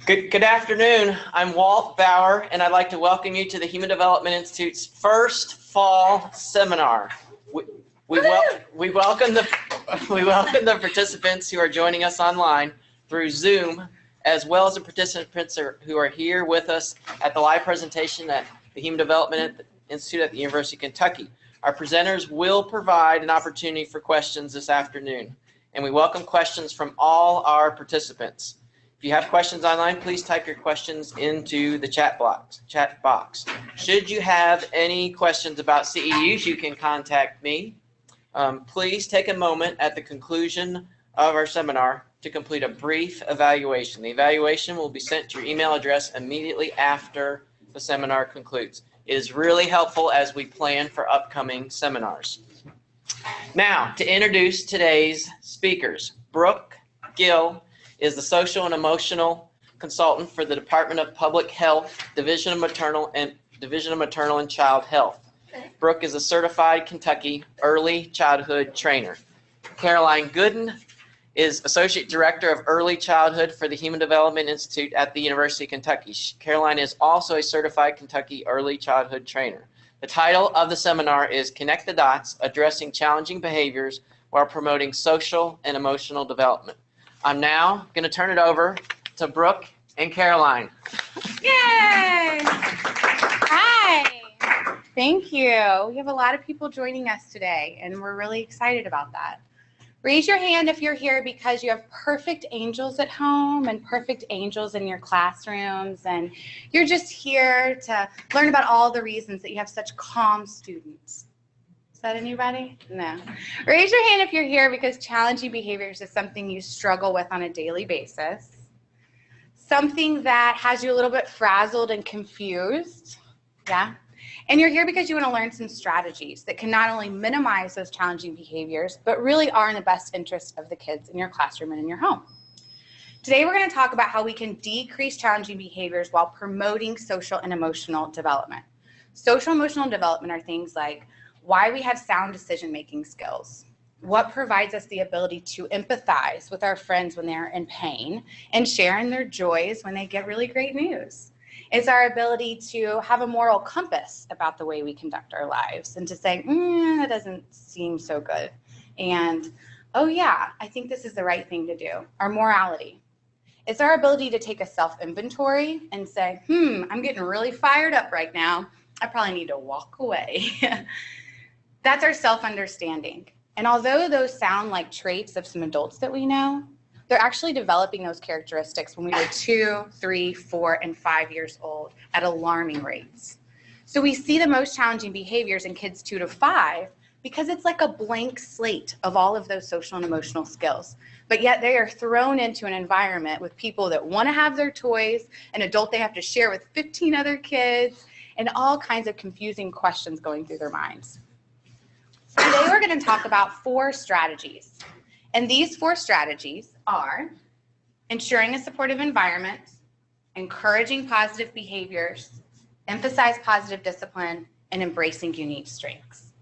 Good afternoon. I'm Walt Bauer, and I'd like to welcome you to the Human Development Institute's first fall seminar. We welcome the participants who are joining us online through Zoom, as well as the participants who are here with us at the live presentation at the Human Development Institute at the University of Kentucky. Our presenters will provide an opportunity for questions this afternoon, and we welcome questions from all our participants. If you have questions online, please type your questions into the chat box. Should you have any questions about CEUs, you can contact me. Please take a moment at the conclusion of our seminar to complete a brief evaluation. The evaluation will be sent to your email address immediately after the seminar concludes. It is really helpful as we plan for upcoming seminars. Now, to introduce today's speakers, Brooke Gill is the social and emotional consultant for the Department of Public Health, Division of Maternal and Child Health. Brooke is a certified Kentucky early childhood trainer. Caroline Gooden is Associate Director of Early Childhood for the Human Development Institute at the University of Kentucky. Caroline is also a certified Kentucky early childhood trainer. The title of the seminar is Connect the Dots, Addressing Challenging Behaviors While Promoting Social and Emotional Development. I'm now going to turn it over to Brooke and Caroline. Yay! Hi. Thank you. We have a lot of people joining us today, and we're really excited about that. Raise your hand if you're here because you have perfect angels at home and perfect angels in your classrooms, and you're just here to learn about all the reasons that you have such calm students. Is that anybody? No. Raise your hand if you're here because challenging behaviors is something you struggle with on a daily basis, something that has you a little bit frazzled and confused. Yeah. And you're here because you want to learn some strategies that can not only minimize those challenging behaviors, but really are in the best interest of the kids in your classroom and in your home. Today, we're going to talk about how we can decrease challenging behaviors while promoting social and emotional development. Social and emotional development are things like why we have sound decision-making skills, what provides us the ability to empathize with our friends when they're in pain, and share in their joys when they get really great news. It's our ability to have a moral compass about the way we conduct our lives and to say, that doesn't seem so good. And, oh yeah, I think this is the right thing to do. Our morality. It's our ability to take a self-inventory and say, I'm getting really fired up right now. I probably need to walk away. That's our self-understanding. And although those sound like traits of some adults that we know, they're actually developing those characteristics when we were 2, 3, 4, and 5 years old at alarming rates. So we see the most challenging behaviors in kids 2 to 5 because it's like a blank slate of all of those social and emotional skills. But yet they are thrown into an environment with people that want to have their toys, an adult they have to share with 15 other kids, and all kinds of confusing questions going through their minds. Today we're going to talk about 4 strategies. And these 4 strategies are ensuring a supportive environment, encouraging positive behaviors, emphasize positive discipline, and embracing unique strengths.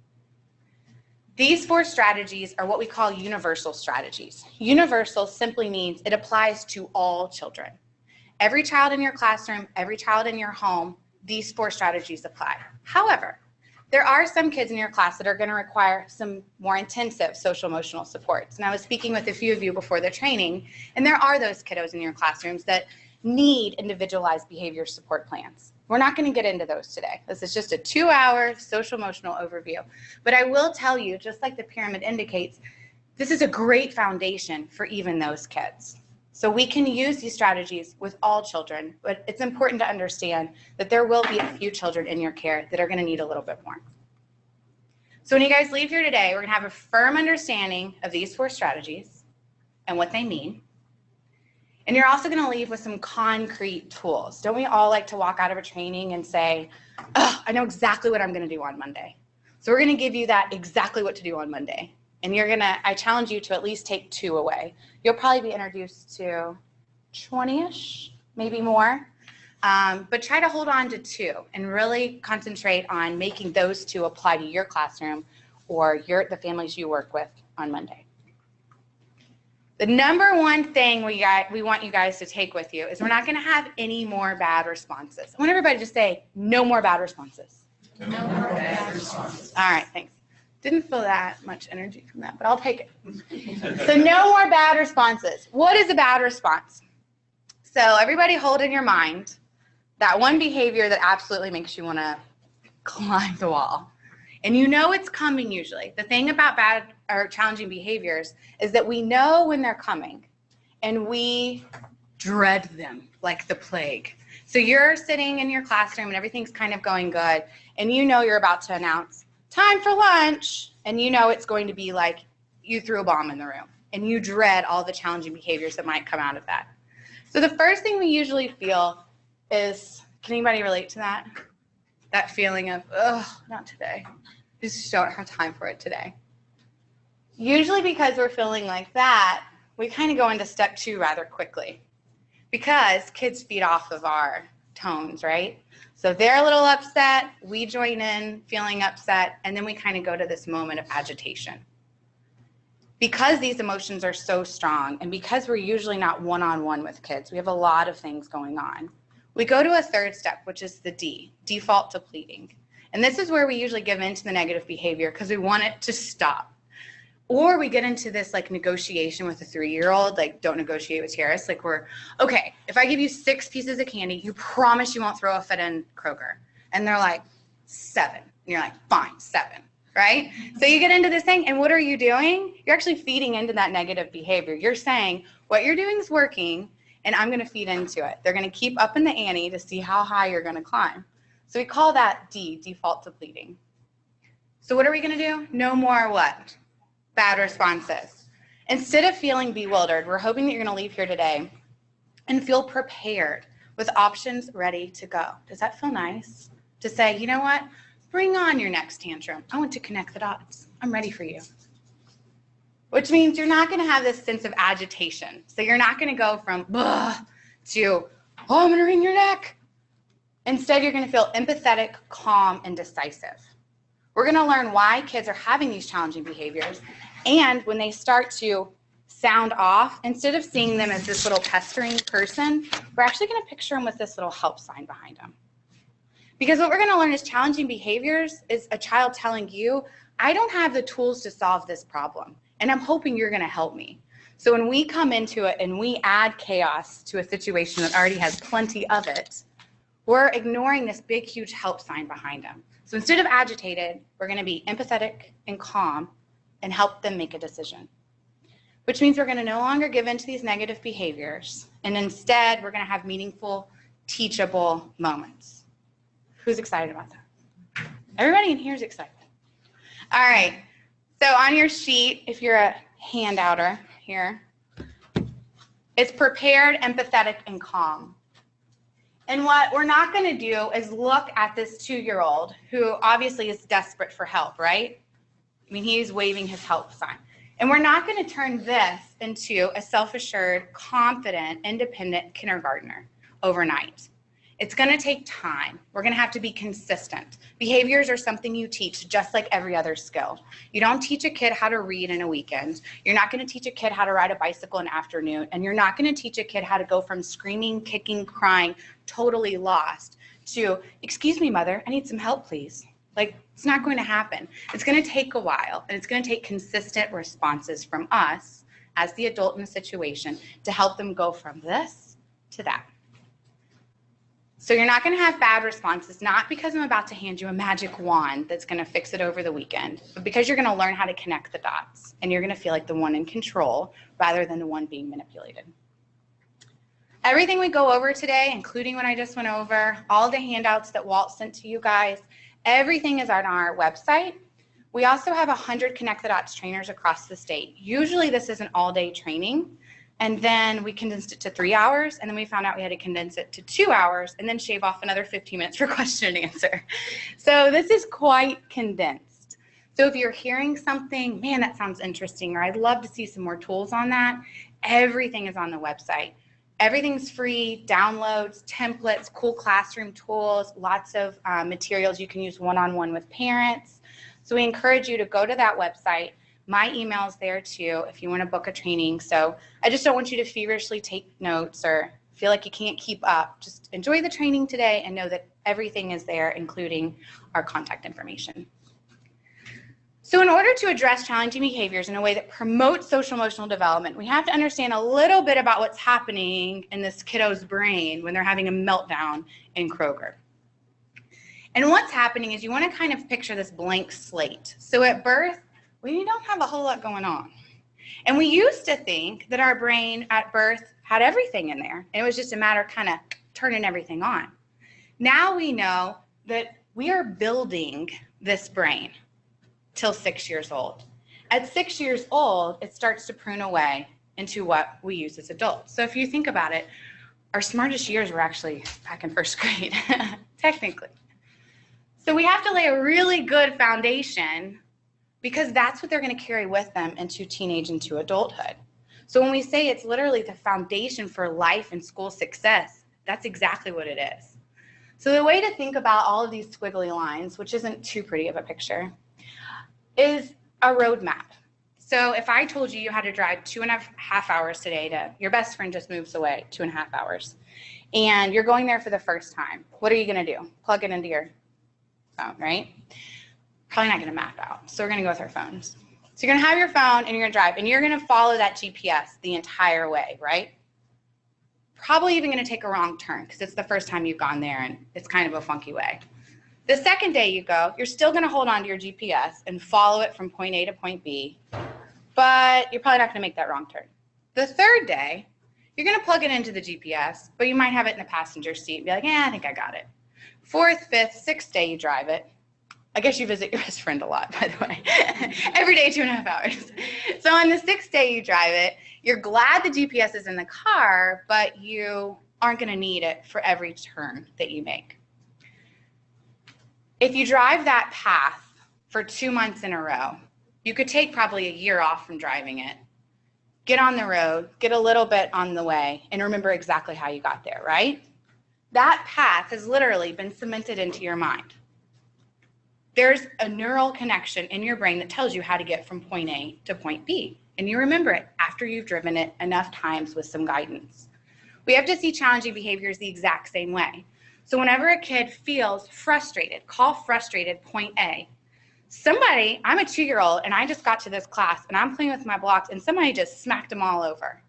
These 4 strategies are what we call universal strategies. Universal simply means it applies to all children. Every child in your classroom, every child in your home, these 4 strategies apply. However, there are some kids in your class that are going to require some more intensive social emotional supports. And I was speaking with a few of you before the training, and there are those kiddos in your classrooms that need individualized behavior support plans. We're not going to get into those today. This is just a 2-hour social emotional overview. But I will tell you, just like the pyramid indicates, this is a great foundation for even those kids. So we can use these strategies with all children, but it's important to understand that there will be a few children in your care that are going to need a little bit more. So when you guys leave here today, we're going to have a firm understanding of these 4 strategies and what they mean. And you're also going to leave with some concrete tools. Don't we all like to walk out of a training and say, oh, I know exactly what I'm going to do on Monday. So we're going to give you that exactly what to do on Monday. And I challenge you to at least take 2 away. You'll probably be introduced to 20-ish, maybe more. But try to hold on to 2 and really concentrate on making those 2 apply to your classroom or the families you work with on Monday. The number one thing we want you guys to take with you is we're not going to have any more bad responses. I want everybody to say, no more bad responses. No more bad responses. All right, thanks. Didn't feel that much energy from that, but I'll take it. So no more bad responses. What is a bad response? So everybody hold in your mind that one behavior that absolutely makes you want to climb the wall. And you know it's coming usually. The thing about bad or challenging behaviors is that we know when they're coming and we dread them like the plague. So you're sitting in your classroom and everything's kind of going good and you know you're about to announce time for lunch and you know it's going to be like you threw a bomb in the room and you dread all the challenging behaviors that might come out of that. So the first thing we usually feel is, can anybody relate to that? That feeling of, oh, not today. Just don't have time for it today. Usually because we're feeling like that, we kind of go into step 2 rather quickly because kids feed off of our tones, right? So they're a little upset, we join in feeling upset, and then we kind of go to this moment of agitation. Because these emotions are so strong and because we're usually not one-on-one with kids, we have a lot of things going on. We go to a third step, which is the D, default to pleading. And this is where we usually give into the negative behavior because we want it to stop. Or we get into this like negotiation with a 3-year-old, like don't negotiate with Tiaris. Like we're, okay, if I give you 6 pieces of candy, you promise you won't throw a fit in Kroger. And they're like, 7. And you're like, fine, 7, right? So you get into this thing and what are you doing? You're actually feeding into that negative behavior. You're saying what you're doing is working and I'm gonna feed into it. They're gonna keep up in the ante to see how high you're gonna climb. So we call that D, default to pleading. So what are we gonna do? No more what? Bad responses. Instead of feeling bewildered, we're hoping that you're gonna leave here today and feel prepared with options ready to go. Does that feel nice? To say, you know what? Bring on your next tantrum. I want to connect the dots. I'm ready for you. Which means you're not gonna have this sense of agitation. So you're not gonna go from to, oh, I'm gonna wring your neck. Instead, you're gonna feel empathetic, calm, and decisive. We're gonna learn why kids are having these challenging behaviors. And when they start to sound off, instead of seeing them as this little pestering person, we're actually gonna picture them with this little help sign behind them. Because what we're gonna learn is challenging behaviors is a child telling you, I don't have the tools to solve this problem, and I'm hoping you're gonna help me. So when we come into it and we add chaos to a situation that already has plenty of it, we're ignoring this big, huge help sign behind them. So instead of agitated, we're gonna be empathetic and calm and help them make a decision. Which means we're gonna no longer give in to these negative behaviors, and instead we're gonna have meaningful, teachable moments. Who's excited about that? Everybody in here is excited. All right, so on your sheet, if you're a handouter here, it's prepared, empathetic, and calm. And what we're not gonna do is look at this 2-year-old who obviously is desperate for help, right? I mean, he's waving his help sign. And we're not gonna turn this into a self-assured, confident, independent kindergartner overnight. It's gonna take time. We're gonna have to be consistent. Behaviors are something you teach just like every other skill. You don't teach a kid how to read in a weekend. You're not gonna teach a kid how to ride a bicycle in the afternoon. And you're not gonna teach a kid how to go from screaming, kicking, crying, totally lost to, excuse me, mother, I need some help, please. Like, it's not going to happen. It's gonna take a while, and it's gonna take consistent responses from us as the adult in the situation to help them go from this to that. So you're not gonna have bad responses, not because I'm about to hand you a magic wand that's gonna fix it over the weekend, but because you're gonna learn how to connect the dots and you're gonna feel like the one in control rather than the one being manipulated. Everything we go over today, including what I just went over, all the handouts that Walt sent to you guys, everything is on our website. We also have 100 Connect the Dots trainers across the state. Usually this is an all-day training. And then we condensed it to 3 hours, and then we found out we had to condense it to 2 hours, and then shave off another 15 minutes for question and answer. So this is quite condensed. So if you're hearing something, man, that sounds interesting, or I'd love to see some more tools on that, everything is on the website. Everything's free, downloads, templates, cool classroom tools, lots of materials you can use one-on-one with parents. So we encourage you to go to that website, My email's there too if you want to book a training. So I just don't want you to feverishly take notes or feel like you can't keep up. Just enjoy the training today and know that everything is there, including our contact information. So in order to address challenging behaviors in a way that promotes social emotional development, we have to understand a little bit about what's happening in this kiddo's brain when they're having a meltdown in Kroger. And what's happening is you want to kind of picture this blank slate. So at birth, we don't have a whole lot going on. And we used to think that our brain at birth had everything in there. And it was just a matter of kind of turning everything on. Now we know that we are building this brain till 6 years old. At 6 years old, it starts to prune away into what we use as adults. So if you think about it, our smartest years were actually back in first grade, technically. So we have to lay a really good foundation because that's what they're going to carry with them into teenage, into adulthood. So when we say it's literally the foundation for life and school success, that's exactly what it is. So the way to think about all of these squiggly lines, which isn't too pretty of a picture, is a roadmap. So if I told you you had to drive 2.5 hours today to, your best friend just moves away 2.5 hours, and you're going there for the first time, what are you going to do? Plug it into your phone, right? Probably not going to map out. So we're going to go with our phones. So you're going to have your phone and you're going to drive and you're going to follow that GPS the entire way, right? Probably even going to take a wrong turn because it's the first time you've gone there and it's kind of a funky way. The second day you go, you're still going to hold on to your GPS and follow it from point A to point B, but you're probably not going to make that wrong turn. The third day, you're going to plug it into the GPS, but you might have it in the passenger seat and be like, I think I got it. Fourth, fifth, sixth day you drive it. I guess you visit your best friend a lot, by the way. Every day, 2.5 hours. So on the sixth day you drive it, you're glad the GPS is in the car, but you aren't going to need it for every turn that you make. If you drive that path for 2 months in a row, you could take probably a year off from driving it, get on the road, get a little bit on the way, and remember exactly how you got there, right? That path has literally been cemented into your mind. There's a neural connection in your brain that tells you how to get from point A to point B, and you remember it after you've driven it enough times with some guidance. We have to see challenging behaviors the exact same way. So whenever a kid feels frustrated, call frustrated point A. Somebody, I'm a 2-year-old and I just got to this class and I'm playing with my blocks and somebody just smacked them all over.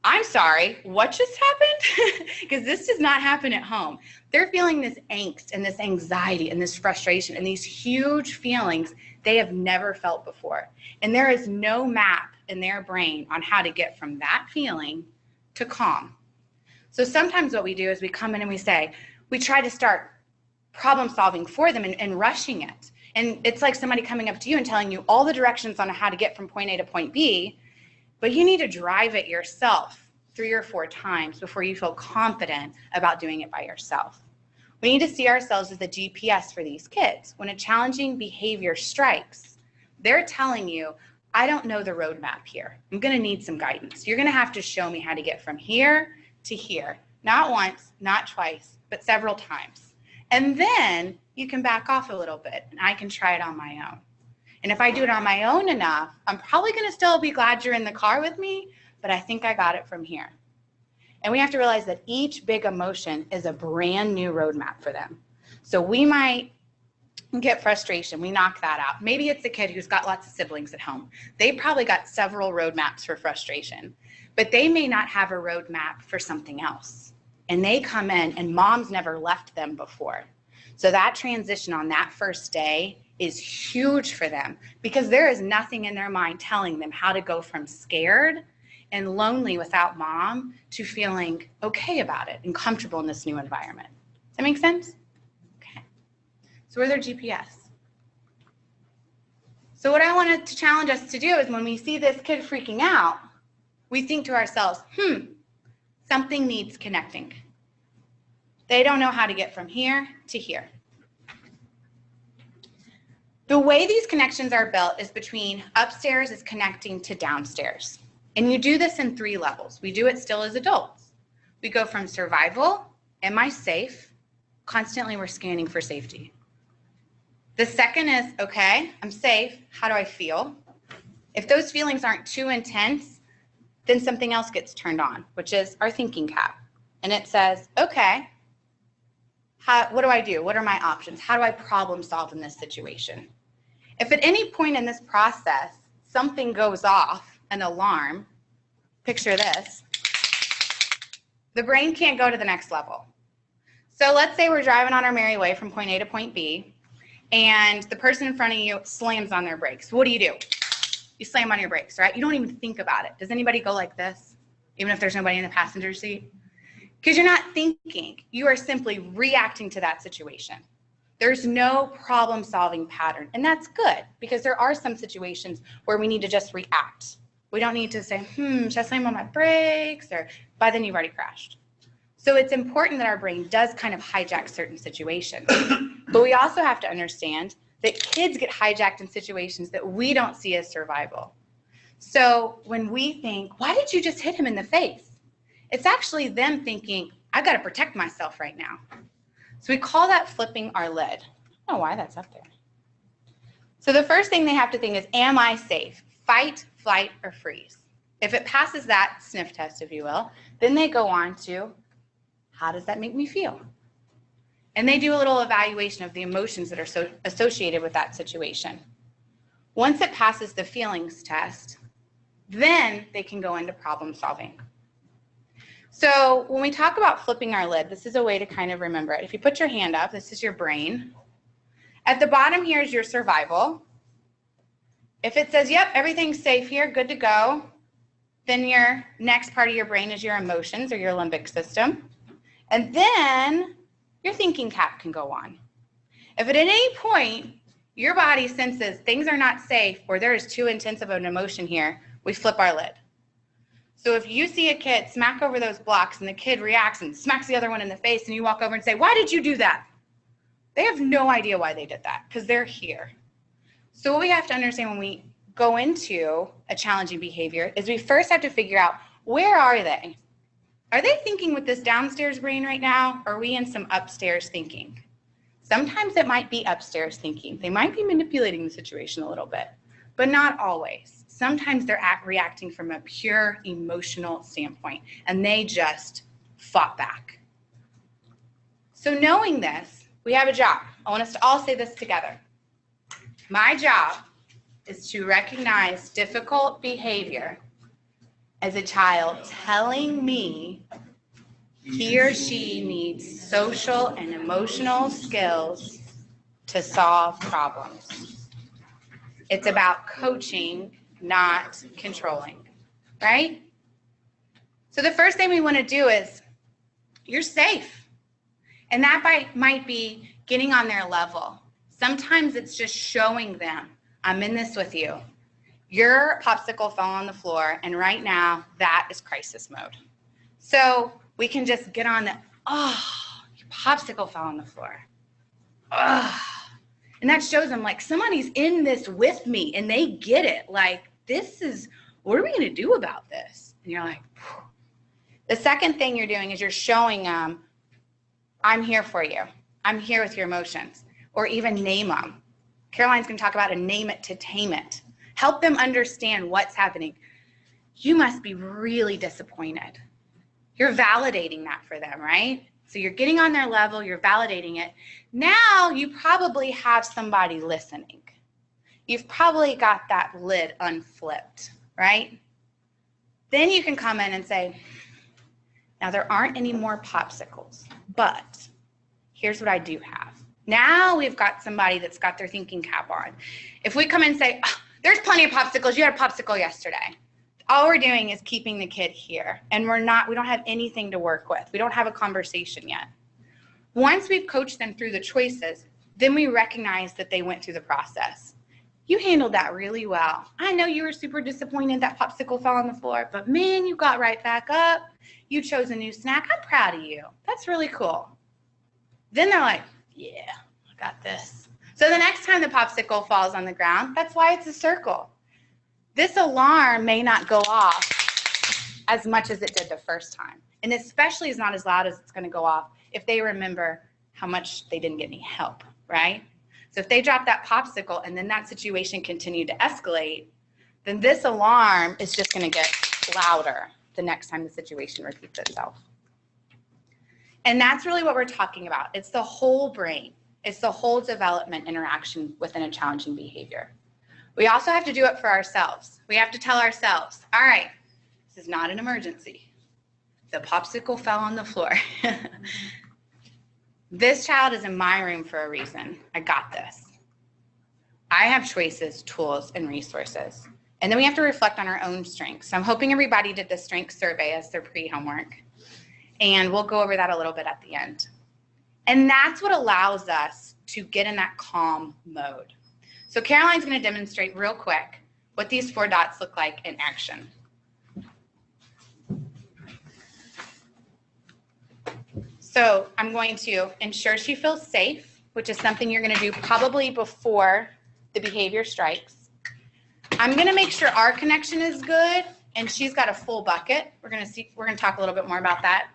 I'm sorry, what just happened? Because this does not happen at home. They're feeling this angst and this anxiety and this frustration and these huge feelings they have never felt before. And there is no map in their brain on how to get from that feeling to calm. So sometimes what we do is we come in and we try to start problem solving for them and rushing it. And it's like somebody coming up to you and telling you all the directions on how to get from point A to point B, but you need to drive it yourself 3 or 4 times before you feel confident about doing it by yourself. We need to see ourselves as the GPS for these kids. When a challenging behavior strikes, they're telling you, I don't know the roadmap here. I'm going to need some guidance. You're going to have to show me how to get from here to here. Not once, not twice, but several times. And then you can back off a little bit and I can try it on my own. And if I do it on my own enough, I'm probably going to still be glad you're in the car with me, but I think I got it from here. And we have to realize that each big emotion is a brand new roadmap for them. So we might get frustration, we knock that out. Maybe it's a kid who's got lots of siblings at home. They probably got several roadmaps for frustration, but they may not have a roadmap for something else. And they come in and mom's never left them before. So that transition on that first day is huge for them because there is nothing in their mind telling them how to go from scared and lonely without mom to feeling okay about it and comfortable in this new environment. Does that make sense? Okay. So we're their GPS. So what I wanted to challenge us to do is when we see this kid freaking out, we think to ourselves, something needs connecting. They don't know how to get from here to here. The way these connections are built is between upstairs is connecting to downstairs. And you do this in 3 levels. We do it still as adults. We go from survival, am I safe? Constantly we're scanning for safety. The second is, okay, I'm safe. How do I feel? If those feelings aren't too intense, then something else gets turned on, which is our thinking cap. And it says, okay, what do I do? What are my options? How do I problem solve in this situation? If at any point in this process, something goes off, an alarm, picture this, the brain can't go to the next level. So let's say we're driving on our merry way from point A to point B, and the person in front of you slams on their brakes. What do? You slam on your brakes, right? You don't even think about it. Does anybody go like this, even if there's nobody in the passenger seat? Because you're not thinking. You are simply reacting to that situation. There's no problem-solving pattern, and that's good, because there are some situations where we need to just react. We don't need to say, should I slam on my brakes? Or by then you've already crashed. So it's important that our brain does kind of hijack certain situations. But we also have to understand that kids get hijacked in situations that we don't see as survival. So when we think, why did you just hit him in the face? It's actually them thinking, I got to protect myself right now. So we call that flipping our lid. I don't know why that's up there. So the first thing they have to think is, am I safe? Fight, flight, or freeze. If it passes that sniff test, if you will, then they go on to, how does that make me feel? And they do a little evaluation of the emotions that are associated with that situation. Once it passes the feelings test, then they can go into problem solving. So when we talk about flipping our lid, this is a way to kind of remember it. If you put your hand up, this is your brain. At the bottom here is your survival. If it says, yep, everything's safe here, good to go, then your next part of your brain is your emotions or your limbic system. And then your thinking cap can go on. If at any point your body senses things are not safe or there is too intense of an emotion here, we flip our lid. So if you see a kid smack over those blocks and the kid reacts and smacks the other one in the face and you walk over and say, why did you do that? They have no idea why they did that because they're here. So what we have to understand when we go into a challenging behavior is we first have to figure out, where are they? Are they thinking with this downstairs brain right now, or are we in some upstairs thinking? Sometimes it might be upstairs thinking. They might be manipulating the situation a little bit, but not always. Sometimes they're reacting from a pure emotional standpoint, and they just fought back. So knowing this, we have a job. I want us to all say this together. My job is to recognize difficult behavior as a child telling me he or she needs social and emotional skills to solve problems. It's about coaching, not controlling, right? So the first thing we want to do is, you're safe. And that might be getting on their level. Sometimes it's just showing them, I'm in this with you. Your popsicle fell on the floor, and right now, that is crisis mode. So we can just get on the, your popsicle fell on the floor. And that shows them, like, somebody's in this with me, and they get it. Like, this is, what are we going to do about this? And you're like, phew. The second thing you're doing is you're showing them, I'm here for you. I'm here with your emotions. Or even name them. Caroline's going to talk about a name it to tame it. Help them understand what's happening. You must be really disappointed. You're validating that for them, right? So you're getting on their level, you're validating it. Now you probably have somebody listening. You've probably got that lid unflipped, right? Then you can come in and say, now there aren't any more popsicles, but here's what I do have. Now we've got somebody that's got their thinking cap on. If we come in and say, there's plenty of popsicles, you had a popsicle yesterday. All we're doing is keeping the kid here, and we don't have anything to work with. We don't have a conversation yet. Once we've coached them through the choices, then we recognize that they went through the process. You handled that really well. I know you were super disappointed that popsicle fell on the floor, but man, you got right back up. You chose a new snack. I'm proud of you. That's really cool. Then they're like, yeah, I got this. So the next time the popsicle falls on the ground, that's why it's a circle. This alarm may not go off as much as it did the first time. And especially is not as loud as it's going to go off if they remember how much they didn't get any help, right? So if they drop that popsicle and then that situation continued to escalate, then this alarm is just going to get louder the next time the situation repeats itself. And that's really what we're talking about. It's the whole brain. It's the whole development interaction within a challenging behavior. We also have to do it for ourselves. We have to tell ourselves, all right, this is not an emergency. The popsicle fell on the floor. This child is in my room for a reason. I got this. I have choices, tools, and resources. And then we have to reflect on our own strengths. So I'm hoping everybody did the strengths survey as their pre-homework. And we'll go over that a little bit at the end. And that's what allows us to get in that calm mode. So Caroline's going to demonstrate real quick what these 4 dots look like in action. So I'm going to ensure she feels safe, which is something you're going to do probably before the behavior strikes. I'm going to make sure our connection is good, and she's got a full bucket. We're going to talk a little bit more about that.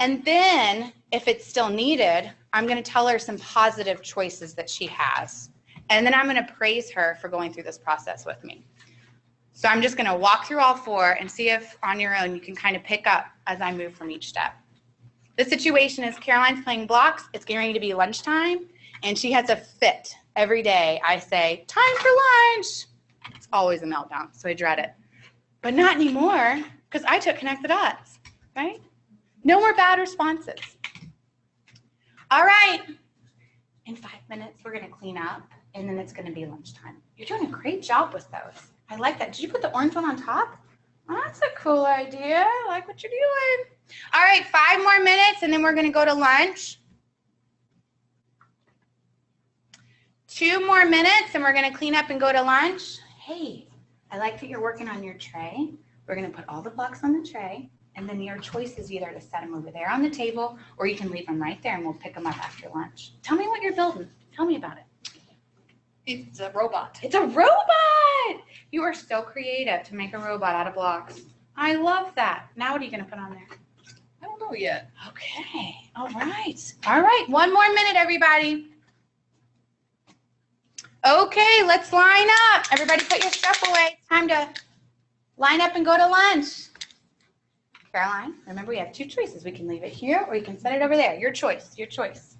And then, if it's still needed, I'm going to tell her some positive choices that she has. And then I'm going to praise her for going through this process with me. So I'm just going to walk through all 4 and see if on your own you can kind of pick up as I move from each step. The situation is Caroline's playing blocks. It's getting ready to be lunchtime, and she has a fit. Every day I say, time for lunch. It's always a meltdown, so I dread it. But not anymore, because I took Connect the Dots, right? No more bad responses. All right. In 5 minutes, we're going to clean up, and then it's going to be lunchtime. You're doing a great job with those. I like that. Did you put the orange one on top? Oh, that's a cool idea. I like what you're doing. All right, 5 more minutes, and then we're going to go to lunch. 2 more minutes, and we're going to clean up and go to lunch. Hey, I like that you're working on your tray. We're going to put all the blocks on the tray, and then your choice is either to set them over there on the table, or you can leave them right there, and we'll pick them up after lunch. Tell me what you're building. Tell me about it. It's a robot. It's a robot! You are so creative to make a robot out of blocks. I love that. Now what are you going to put on there? I don't know yet. Okay. All right. All right. 1 more minute, everybody. Okay, let's line up. Everybody put your stuff away. It's time to line up and go to lunch. Caroline, remember we have 2 choices. We can leave it here or you can set it over there. Your choice. Your choice.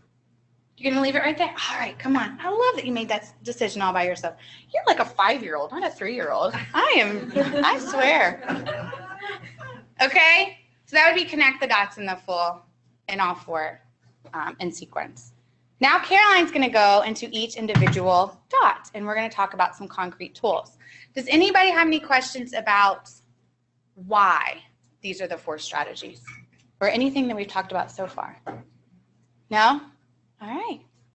You're going to leave it right there? All right, come on. I love that you made that decision all by yourself. You're like a 5-year-old, not a 3-year-old. I swear. Okay, so that would be connect the dots in all 4 in sequence. Now Caroline's going to go into each individual dot, and we're going to talk about some concrete tools. Does anybody have any questions about why these are the 4 strategies or anything that we've talked about so far? No? All right.